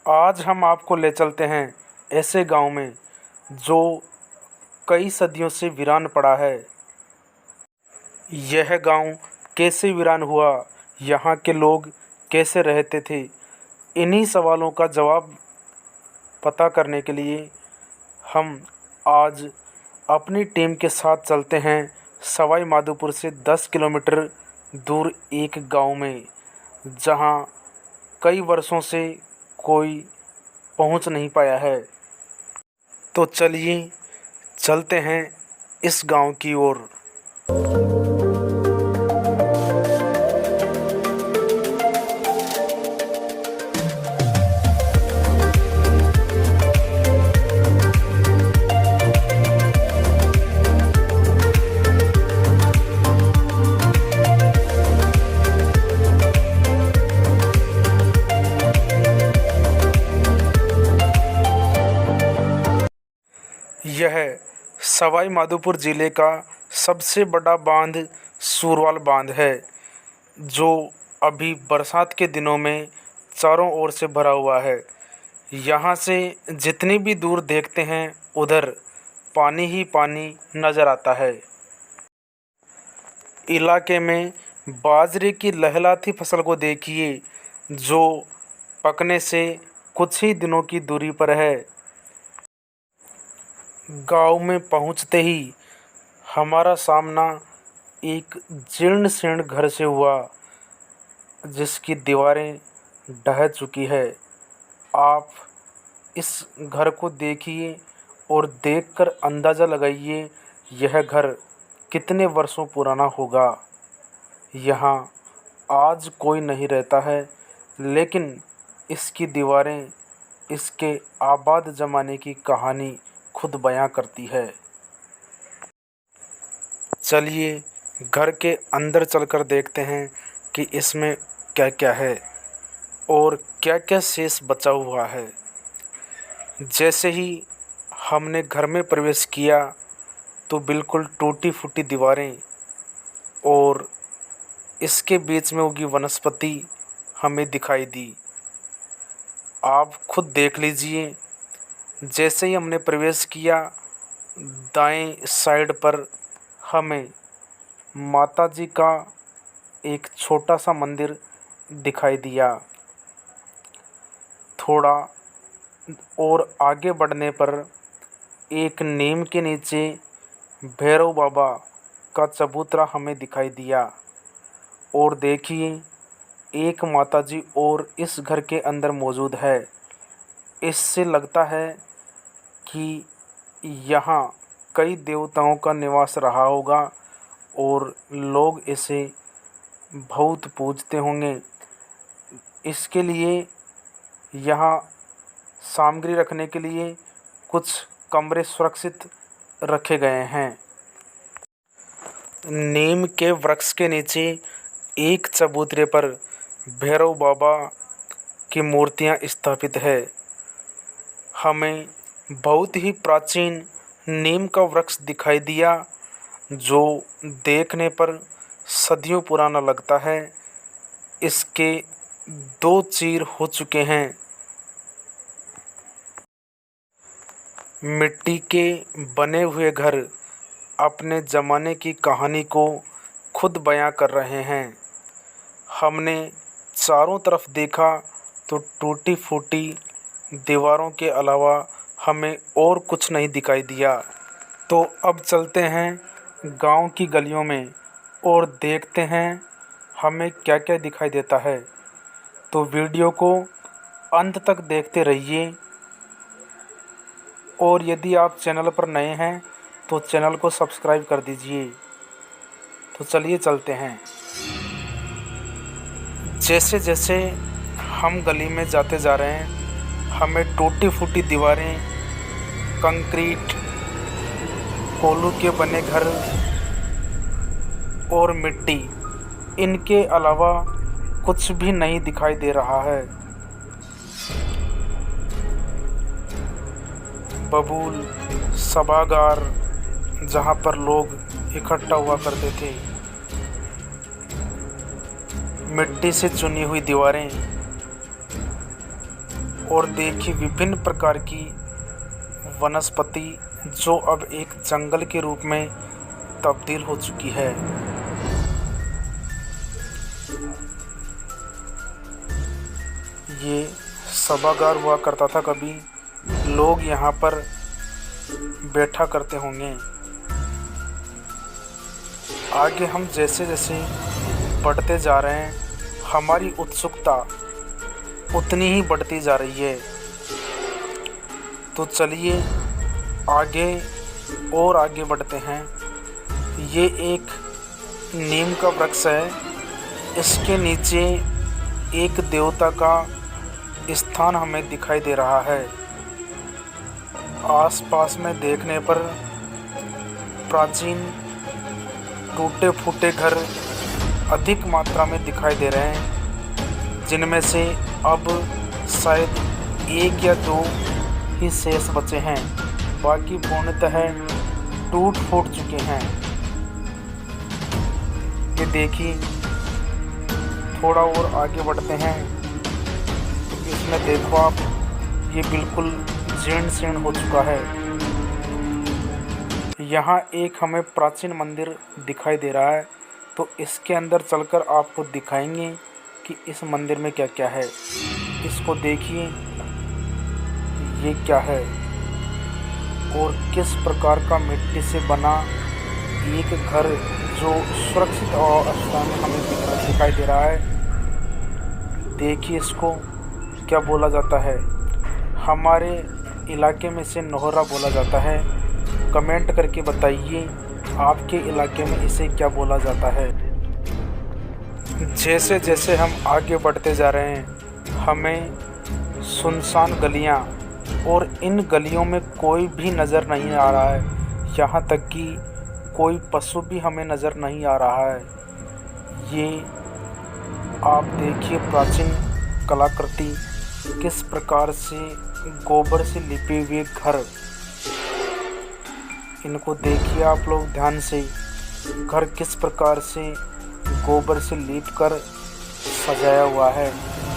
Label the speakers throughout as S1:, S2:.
S1: आज हम आपको ले चलते हैं ऐसे गांव में जो कई सदियों से वीरान पड़ा है। यह गांव कैसे वीरान हुआ, यहाँ के लोग कैसे रहते थे, इन्हीं सवालों का जवाब पता करने के लिए हम आज अपनी टीम के साथ चलते हैं सवाई माधोपुर से 10 किलोमीटर दूर एक गांव में, जहां कई वर्षों से कोई पहुंच नहीं पाया है। तो चलिए चलते हैं इस गांव की ओर। यह सवाई माधोपुर ज़िले का सबसे बड़ा बांध सूरवाल बांध है, जो अभी बरसात के दिनों में चारों ओर से भरा हुआ है। यहाँ से जितनी भी दूर देखते हैं उधर पानी ही पानी नज़र आता है। इलाके में बाजरे की लहलहाती फसल को देखिए, जो पकने से कुछ ही दिनों की दूरी पर है। गांव में पहुंचते ही हमारा सामना एक जीर्ण शीर्ण घर से हुआ, जिसकी दीवारें ढह चुकी है। आप इस घर को देखिए और देखकर अंदाज़ा लगाइए यह घर कितने वर्षों पुराना होगा। यहाँ आज कोई नहीं रहता है, लेकिन इसकी दीवारें इसके आबाद ज़माने की कहानी खुद बयां करती है। चलिए घर के अंदर चलकर देखते हैं कि इसमें क्या क्या है और क्या क्या शेष बचा हुआ है। जैसे ही हमने घर में प्रवेश किया तो बिल्कुल टूटी फूटी दीवारें और इसके बीच में उगी वनस्पति हमें दिखाई दी। आप खुद देख लीजिए। जैसे ही हमने प्रवेश किया, दाएं साइड पर हमें माताजी का एक छोटा सा मंदिर दिखाई दिया। थोड़ा और आगे बढ़ने पर एक नीम के नीचे भैरव बाबा का चबूतरा हमें दिखाई दिया। और देखिए, एक माताजी और इस घर के अंदर मौजूद है। इससे लगता है कि यहाँ कई देवताओं का निवास रहा होगा और लोग इसे बहुत पूजते होंगे। इसके लिए यहाँ सामग्री रखने के लिए कुछ कमरे सुरक्षित रखे गए हैं। नीम के वृक्ष के नीचे एक चबूतरे पर भैरव बाबा की मूर्तियाँ स्थापित है। हमें बहुत ही प्राचीन नीम का वृक्ष दिखाई दिया, जो देखने पर सदियों पुराना लगता है। इसके 2 चीर हो चुके हैं। मिट्टी के बने हुए घर अपने ज़माने की कहानी को खुद बयां कर रहे हैं। हमने चारों तरफ देखा तो टूटी फूटी दीवारों के अलावा हमें और कुछ नहीं दिखाई दिया। तो अब चलते हैं गांव की गलियों में और देखते हैं हमें क्या क्या दिखाई देता है। तो वीडियो को अंत तक देखते रहिए। और यदि आप चैनल पर नए हैं तो चैनल को सब्सक्राइब कर दीजिए। तो चलिए चलते हैं। जैसे जैसे हम गली में जाते जा रहे हैं, हमें टूटी फूटी दीवारें, कंक्रीट, कोलू के बने घर और मिट्टी, इनके अलावा कुछ भी नहीं दिखाई दे रहा है। बबूल सभागार, जहाँ पर लोग इकट्ठा हुआ करते थे, मिट्टी से चुनी हुई दीवारें और देखिए विभिन्न प्रकार की वनस्पति जो अब एक जंगल के रूप में तब्दील हो चुकी है। ये सभागार हुआ करता था, कभी लोग यहाँ पर बैठा करते होंगे। आगे हम जैसे जैसे बढ़ते जा रहे हैं, हमारी उत्सुकता उतनी ही बढ़ती जा रही है। तो चलिए आगे और आगे बढ़ते हैं। ये एक नीम का वृक्ष है, इसके नीचे एक देवता का स्थान हमें दिखाई दे रहा है। आसपास में देखने पर प्राचीन टूटे फूटे घर अधिक मात्रा में दिखाई दे रहे हैं, जिनमें से अब शायद एक या दो ही शेष बचे हैं, बाकी पूर्णतः टूट फूट चुके हैं। ये देखिए थोड़ा और आगे बढ़ते हैं, इसमें देखो आप, ये बिल्कुल जीर्ण शीर्ण हो चुका है। यहाँ एक हमें प्राचीन मंदिर दिखाई दे रहा है, तो इसके अंदर चलकर आपको दिखाएंगे कि इस मंदिर में क्या क्या है। इसको देखिए, ये क्या है और किस प्रकार का मिट्टी से बना एक घर जो सुरक्षित अवस्था में हमें दिखाई दे रहा है। देखिए इसको क्या बोला जाता है। हमारे इलाके में इसे नोहरा बोला जाता है। कमेंट करके बताइए आपके इलाके में इसे क्या बोला जाता है। जैसे जैसे हम आगे बढ़ते जा रहे हैं, हमें सुनसान गलियां और इन गलियों में कोई भी नज़र नहीं आ रहा है। यहाँ तक कि कोई पशु भी हमें नज़र नहीं आ रहा है। ये आप देखिए प्राचीन कलाकृति, किस प्रकार से गोबर से लिपे हुए घर, इनको देखिए आप लोग ध्यान से। घर किस प्रकार से गोबर से लीप कर सजाया हुआ है,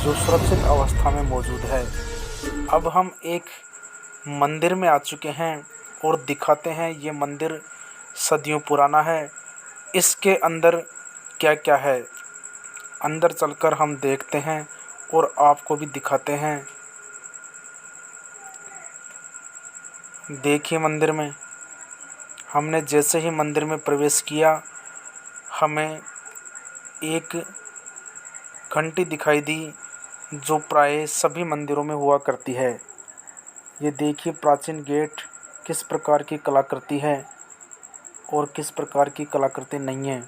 S1: जो सुरक्षित अवस्था में मौजूद है। अब हम एक मंदिर में आ चुके हैं और दिखाते हैं। ये मंदिर सदियों पुराना है। इसके अंदर क्या क्या है, अंदर चलकर हम देखते हैं और आपको भी दिखाते हैं। देखिए मंदिर में, हमने जैसे ही मंदिर में प्रवेश किया, हमें एक घंटी दिखाई दी, जो प्राय सभी मंदिरों में हुआ करती है। ये देखिए प्राचीन गेट, किस प्रकार की कलाकृति है और किस प्रकार की कलाकृति नहीं है।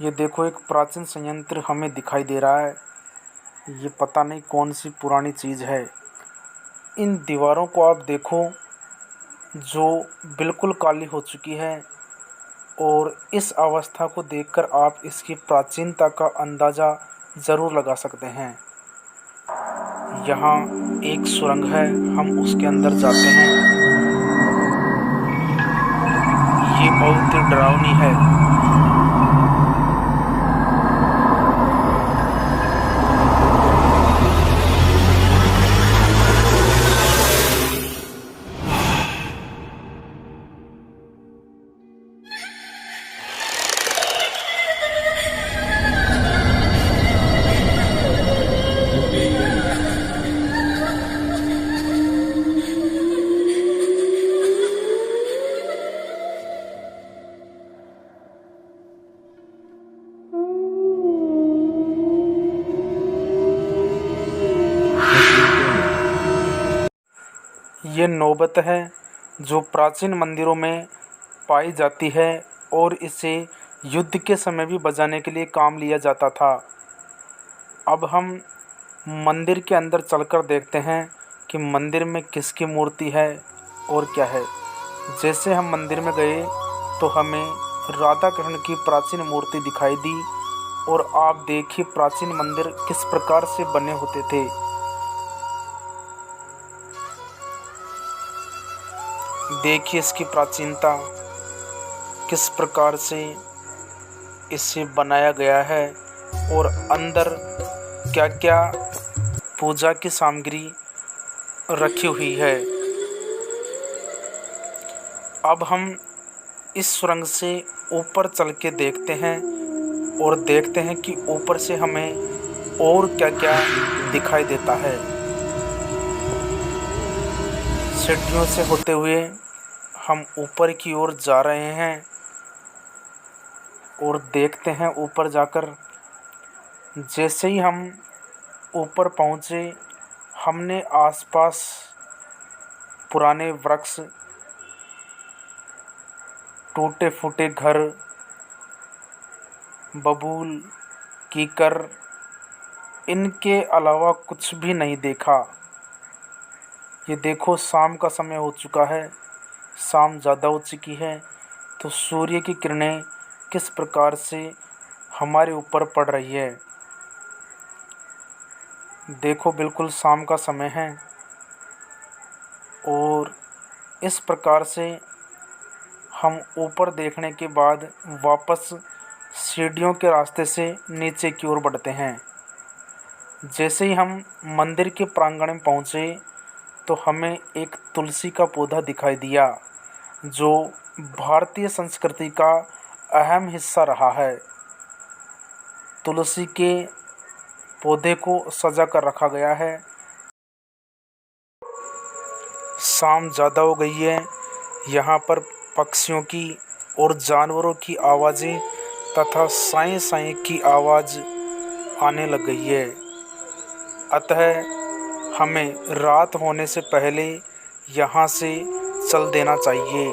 S1: ये देखो एक प्राचीन संयंत्र हमें दिखाई दे रहा है। ये पता नहीं कौन सी पुरानी चीज़ है। इन दीवारों को आप देखो, जो बिल्कुल काली हो चुकी है, और इस अवस्था को देखकर आप इसकी प्राचीनता का अंदाज़ा ज़रूर लगा सकते हैं। यहाँ एक सुरंग है, हम उसके अंदर जाते हैं। ये बहुत ही डरावनी है। ये नौबत है जो प्राचीन मंदिरों में पाई जाती है और इसे युद्ध के समय भी बजाने के लिए काम लिया जाता था। अब हम मंदिर के अंदर चलकर देखते हैं कि मंदिर में किसकी मूर्ति है और क्या है। जैसे हम मंदिर में गए तो हमें राधा कृष्ण की प्राचीन मूर्ति दिखाई दी, और आप देखिए प्राचीन मंदिर किस प्रकार से बने होते थे। देखिए इसकी प्राचीनता, किस प्रकार से इसे बनाया गया है, और अंदर क्या क्या पूजा की सामग्री रखी हुई है। अब हम इस सुरंग से ऊपर चल के देखते हैं और देखते हैं कि ऊपर से हमें और क्या क्या दिखाई देता है। सीढ़ियों से होते हुए हम ऊपर की ओर जा रहे हैं और देखते हैं ऊपर जाकर जैसे ही हम ऊपर पहुँचे हमने आसपास पुराने वृक्ष, टूटे फूटे घर, बबूल, कीकर, इनके अलावा कुछ भी नहीं देखा। ये देखो शाम का समय हो चुका है, शाम ज़्यादा हो चुकी है, तो सूर्य की किरणें किस प्रकार से हमारे ऊपर पड़ रही है। देखो बिल्कुल शाम का समय है और इस प्रकार से हम ऊपर देखने के बाद वापस सीढ़ियों के रास्ते से नीचे की ओर बढ़ते हैं। जैसे ही हम मंदिर के प्रांगण में पहुँचे तो हमें एक तुलसी का पौधा दिखाई दिया जो भारतीय संस्कृति का अहम हिस्सा रहा है। तुलसी के पौधे को सजा कर रखा गया है। शाम ज़्यादा हो गई है, यहाँ पर पक्षियों की और जानवरों की आवाज़ें तथा साएं साएं की आवाज़ आने लग गई है। अतः हमें रात होने से पहले यहाँ से चल देना चाहिए।